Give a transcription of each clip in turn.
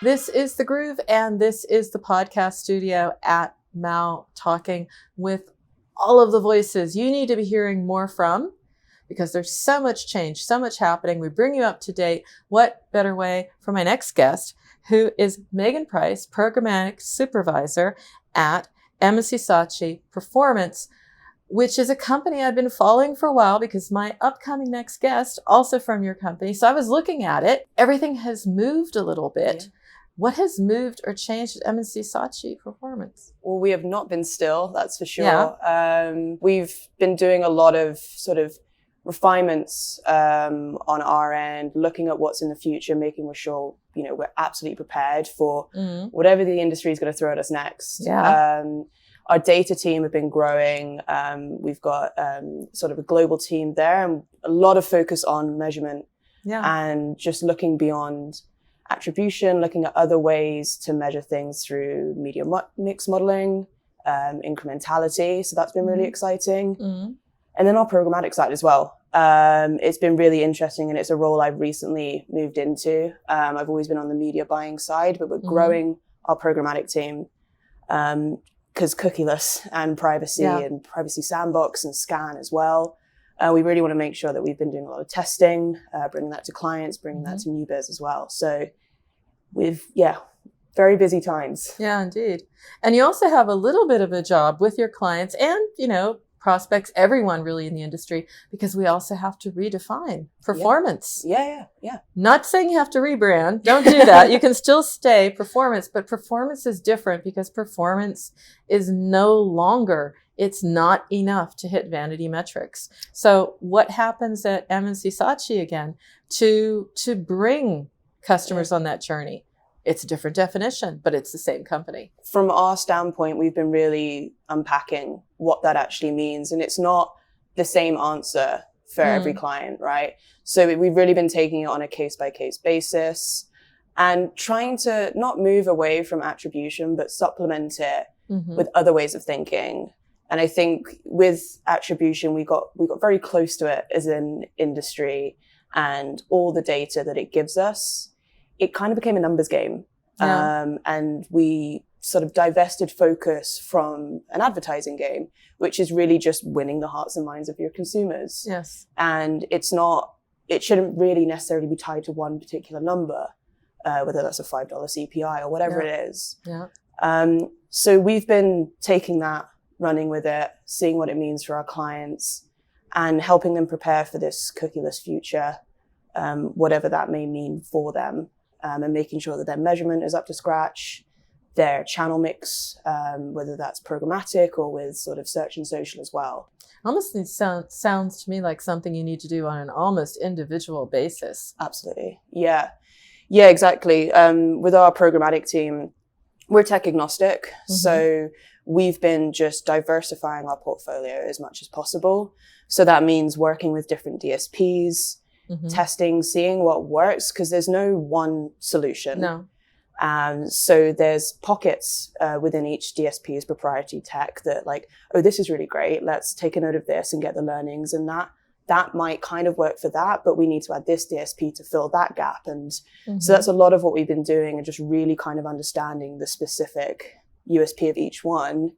This is The Groove, and this is the podcast studio at Mal, talking with all of the voices you need to be hearing more from, because there's so much change, so much happening. We bring you up to date. What better way for my next guest, who is Megan Price, Programmatic Supervisor at M&C Saatchi Performance, which is a company I've been following for a while because my upcoming next guest, also from your company. So I was looking at it. Everything has moved a little bit. Yeah. What has moved or changed at M&C Saatchi Performance? Well, we have not been still, that's for sure. Yeah. We've been doing a lot of sort of refinements on our end, looking at what's in the future, making sure, we're absolutely prepared for whatever the industry is going to throw at us next. Yeah. Our data team have been growing. We've got sort of a global team there, and a lot of focus on measurement and just looking beyond attribution, looking at other ways to measure things through media mix modeling, incrementality. So that's been really exciting. And then our programmatic side as well. It's been really interesting, and it's a role I've recently moved into. I've always been on the media buying side, but we're growing our programmatic team because cookieless and privacy and privacy sandbox and scan as well. We really want to make sure that we've been doing a lot of testing, bringing that to clients, bringing that to new biz as well. So very busy times. Yeah, indeed. And you also have a little bit of a job with your clients and, prospects, everyone really in the industry, because we also have to redefine performance. Yeah. Not saying you have to rebrand. Don't do that. You can still stay performance, but performance is different because performance is no longer, it's not enough to hit vanity metrics. So what happens at M&C Saatchi again to bring customers on that journey? It's a different definition, but it's the same company. From our standpoint, we've been really unpacking what that actually means. And it's not the same answer for every client, right? So we've really been taking it on a case-by-case basis and trying to not move away from attribution, but supplement it with other ways of thinking. And I think with attribution, we got very close to it as an industry, and all the data that it gives us, it kind of became a numbers game. And we sort of divested focus from an advertising game, which is really just winning the hearts and minds of your consumers. Yes. And it shouldn't really necessarily be tied to one particular number, whether that's a $5 CPI or whatever it is. Yeah. So we've been taking that, running with it, seeing what it means for our clients, and helping them prepare for this cookieless future, whatever that may mean for them. And making sure that their measurement is up to scratch, their channel mix, whether that's programmatic or with sort of search and social as well. Almost sounds to me like something you need to do on an almost individual basis. Absolutely. Yeah, exactly. With our programmatic team, we're tech agnostic. So we've been just diversifying our portfolio as much as possible. So that means working with different DSPs, testing, seeing what works, because there's no one solution. No. So there's pockets within each DSP's proprietary tech that this is really great. Let's take a note of this and get the learnings. And that might kind of work for that, but we need to add this DSP to fill that gap. And so that's a lot of what we've been doing, and just really kind of understanding the specific USP of each one.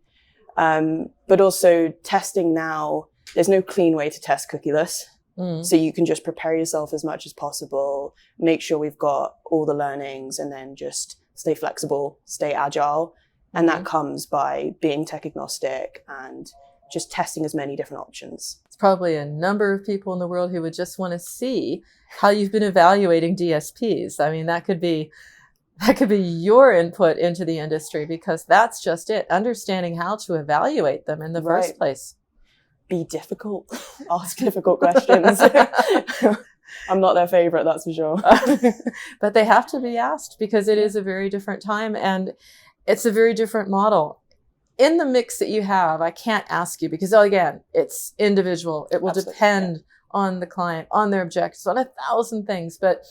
But also testing now, there's no clean way to test cookieless. So you can just prepare yourself as much as possible, make sure we've got all the learnings, and then just stay flexible, stay agile. And that comes by being tech agnostic and just testing as many different options. It's probably a number of people in the world who would just want to see how you've been evaluating DSPs. I mean, that could be your input into the industry, because that's just it, understanding how to evaluate them in the first place. Be difficult, ask difficult questions. I'm not their favorite, that's for sure. But they have to be asked, because it is a very different time and it's a very different model. In the mix that you have, I can't ask you, because again, it's individual. It will depend on the client, on their objectives, on 1,000 things. But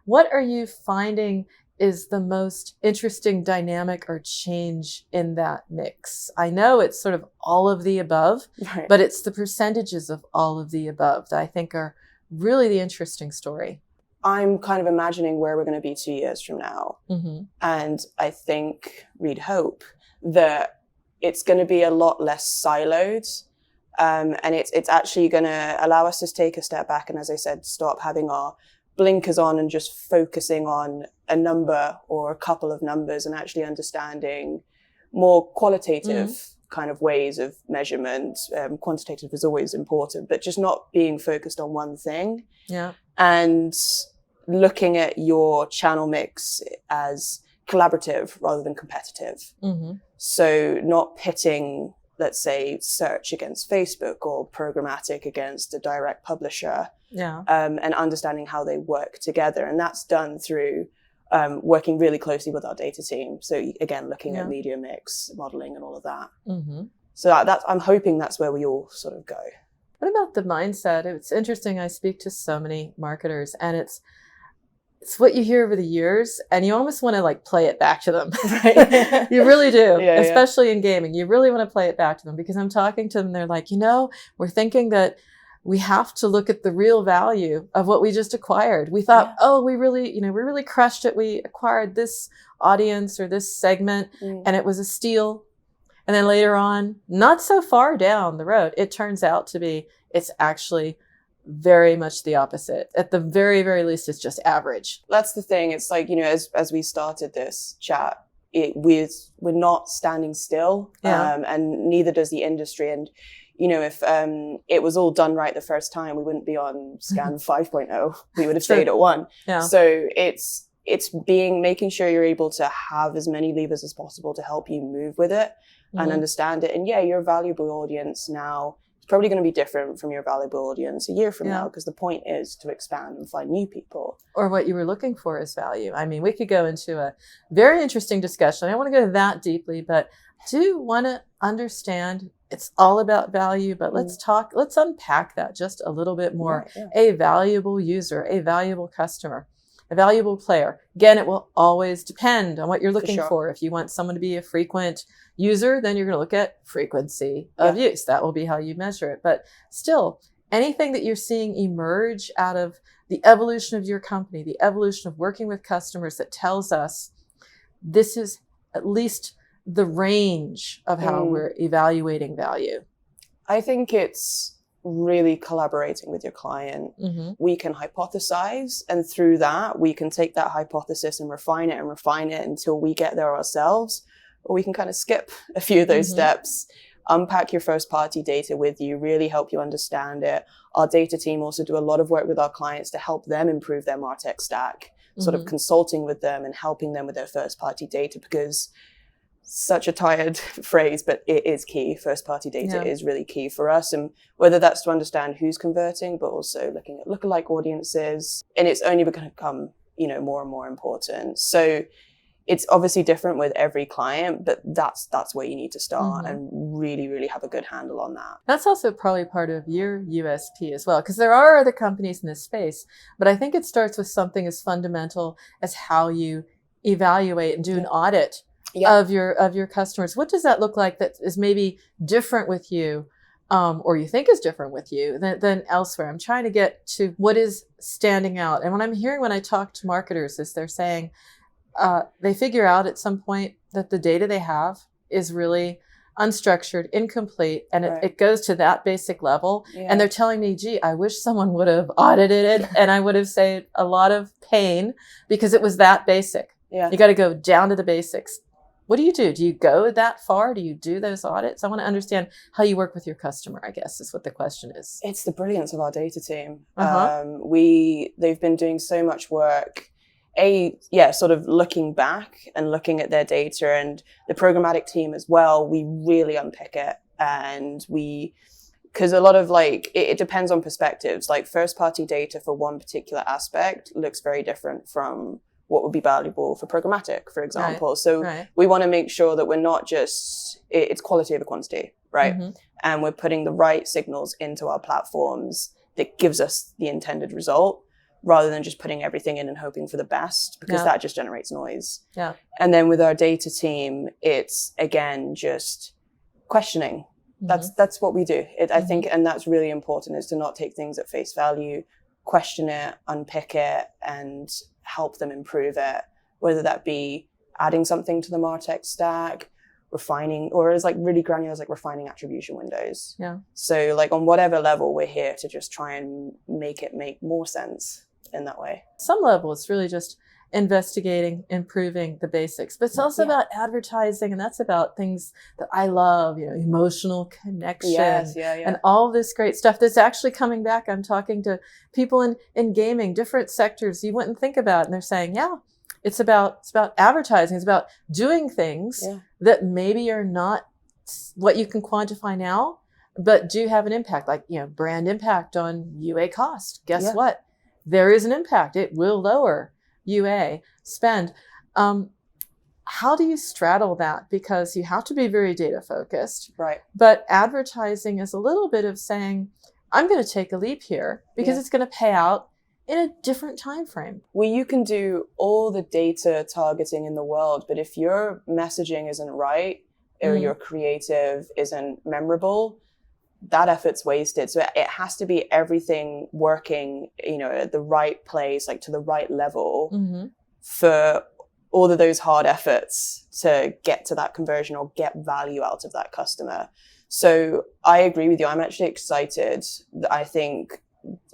what are you finding is the most interesting dynamic or change in that mix? I know it's sort of all of the above, right, but it's the percentages of all of the above that I think are really the interesting story. I'm kind of imagining where we're going to be 2 years from now. Mm-hmm. And I think, we'd hope, that it's going to be a lot less siloed. And it's actually going to allow us to take a step back and, as I said, stop having our blinkers on and just focusing on a number or a couple of numbers, and actually understanding more qualitative kind of ways of measurement. Quantitative is always important, but just not being focused on one thing. Yeah. And looking at your channel mix as collaborative rather than competitive. Mm-hmm. So not pitting, let's say, search against Facebook or programmatic against a direct publisher. Yeah. And understanding how they work together. And that's done through working really closely with our data team. So again, looking at media mix, modeling and all of that. Mm-hmm. So I'm hoping that's where we all sort of go. What about the mindset? It's interesting. I speak to so many marketers, and it's what you hear over the years, and you almost want to like play it back to them. Right? You really do, especially in gaming. You really want to play it back to them, because I'm talking to them. They're like, we're thinking that we have to look at the real value of what we just acquired. We thought, we really crushed it. We acquired this audience or this segment, and it was a steal. And then later on, not so far down the road, it turns out to be, it's actually very much the opposite. At the very, very least, it's just average. That's the thing. It's like, as we started this chat, we're not standing still, and neither does the industry. And, if it was all done right the first time, we wouldn't be on Scan 5.0. We would have stayed at 1. Yeah. So it's making sure you're able to have as many levers as possible to help you move with it and understand it. And your valuable audience now is probably going to be different from your valuable audience a year from now, because the point is to expand and find new people. Or what you were looking for is value. I mean, we could go into a very interesting discussion. I don't want to go that deeply, but I do want to understand it's all about value, but let's unpack that just a little bit more. Yeah. A valuable user, a valuable customer, a valuable player. Again, it will always depend on what you're looking for. If you want someone to be a frequent user, then you're going to look at frequency of use. That will be how you measure it. But still, anything that you're seeing emerge out of the evolution of your company, the evolution of working with customers, that tells us this is at least the range of how we're evaluating value. I think it's really collaborating with your client. Mm-hmm. We can hypothesize, and through that, we can take that hypothesis and refine it until we get there ourselves. Or we can kind of skip a few of those steps, unpack your first party data with you, really help you understand it. Our data team also do a lot of work with our clients to help them improve their MarTech stack, sort of consulting with them and helping them with their first party data, because such a tired phrase, but it is key. First party data is really key for us. And whether that's to understand who's converting, but also looking at lookalike audiences. And it's only going to become, more and more important. So it's obviously different with every client, but that's where you need to start and really, really have a good handle on that. That's also probably part of your USP as well, because there are other companies in this space, but I think it starts with something as fundamental as how you evaluate and do an audit of your customers. What does that look like that is maybe different with you, or you think is different with you than elsewhere? I'm trying to get to what is standing out. And what I'm hearing when I talk to marketers is they're saying they figure out at some point that the data they have is really unstructured, incomplete, and it goes to that basic level. Yeah. And they're telling me, gee, I wish someone would have audited it and I would have saved a lot of pain because it was that basic. Yeah. You got to go down to the basics. What do you do? Do you go that far? Do you do those audits? I want to understand how you work with your customer, I guess, is what the question is. It's the brilliance of our data team. They've been doing so much work, sort of looking back and looking at their data, and the programmatic team as well. We really unpick it, and because a lot of it depends on perspectives. Like first party data for one particular aspect looks very different from what would be valuable for programmatic, for example. Right. So we want to make sure that we're not just, it's quality over quantity, right? Mm-hmm. And we're putting the right signals into our platforms that gives us the intended result, rather than just putting everything in and hoping for the best, because that just generates noise. Yeah. And then with our data team, it's again, just questioning. Mm-hmm. That's what we do. I think, and that's really important, is to not take things at face value, question it, unpick it, and help them improve it, whether that be adding something to the MarTech stack, refining, or as like really granular as like refining attribution windows. Yeah. So like on whatever level, we're here to just try and make it make more sense in that way. Some level, it's really just investigating, improving the basics, but it's also about advertising, and that's about things that I love, emotional connection, and all this great stuff that's actually coming back. I'm talking to people in gaming, different sectors you wouldn't think about, and they're saying, it's about advertising. It's about doing things that maybe are not what you can quantify now, but do have an impact, like, brand impact on UA cost. Guess what? There is an impact. It will lower UA spend. How do you straddle that? Because you have to be very data focused, right? But advertising is a little bit of saying, I'm going to take a leap here because it's going to pay out in a different time frame. Well, you can do all the data targeting in the world, but if your messaging isn't right or your creative isn't memorable, that effort's wasted. So it has to be everything working, at the right place, like to the right level for all of those hard efforts to get to that conversion or get value out of that customer. So I agree with you. I'm actually excited. I think,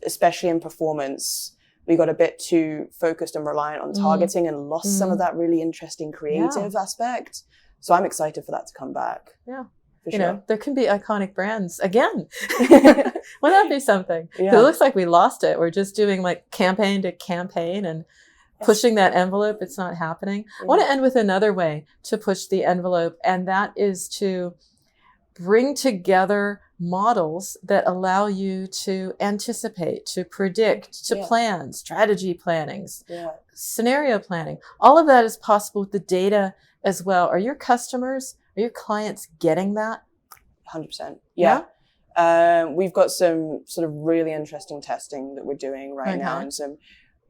especially in performance, we got a bit too focused and reliant on targeting and lost some of that really interesting creative aspect. So I'm excited for that to come back. Yeah. Sure. There can be iconic brands again. Wouldn't that be something? It looks like we lost it. We're just doing like campaign to campaign and pushing that envelope. It's not happening. I want to end with another way to push the envelope, and that is to bring together models that allow you to anticipate, to predict, to plan, strategy plannings, scenario planning. All of that is possible with the data as well. Are your customers, are your clients getting that? 100%. We've got some sort of really interesting testing that we're doing right now, and some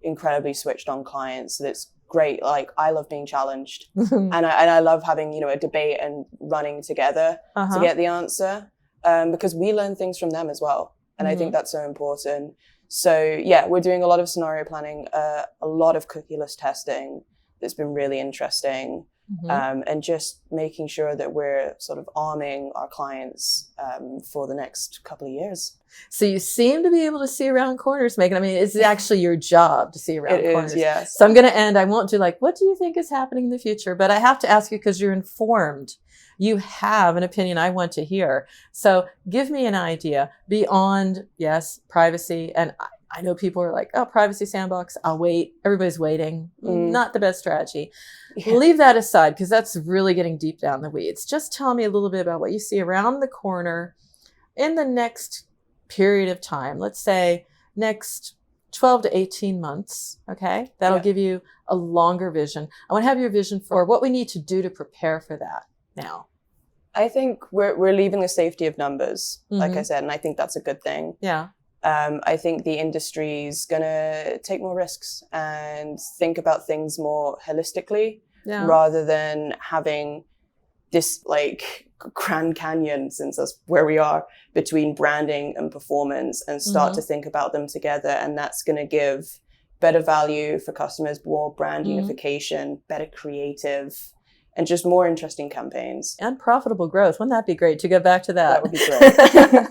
incredibly switched on clients. That's great. Like, I love being challenged and I love having, a debate and running together to get the answer, because we learn things from them as well. And I think that's so important. So we're doing a lot of scenario planning, a lot of cookieless testing that's been really interesting. And just making sure that we're sort of arming our clients for the next couple of years. So you seem to be able to see around corners, Megan. I mean, it's actually your job to see around corners. It is, yes. So I'm going to end. I won't do like, what do you think is happening in the future? But I have to ask you, because you're informed. You have an opinion I want to hear. So give me an idea beyond, privacy. And I know people are like, oh, privacy sandbox, I'll wait. Everybody's waiting. Not the best strategy. Leave that aside, because that's really getting deep down the weeds. Just tell me a little bit about what you see around the corner in the next period of time. Let's say next 12 to 18 months. Okay. That'll give you a longer vision. I want to have your vision for what we need to do to prepare for that now. I think we're leaving the safety of numbers, like I said, and I think that's a good thing. Yeah. I think the industry's going to take more risks and think about things more holistically rather than having this like Grand Canyon, since that's where we are, between branding and performance, and start to think about them together. And that's going to give better value for customers, more brand unification, better creative, and just more interesting campaigns. And profitable growth. Wouldn't that be great to go back to that? That would be great.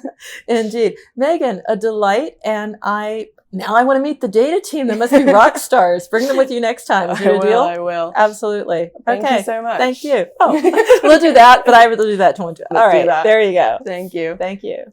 Indeed. Megan, a delight. And now I want to meet the data team. They must be rock stars. Bring them with you next time. Is it a deal? I will. Absolutely. Thank you so much. Thank you. Oh, we'll do that, but I will do that tomorrow. All right. Do that. There you go. Thank you. Thank you.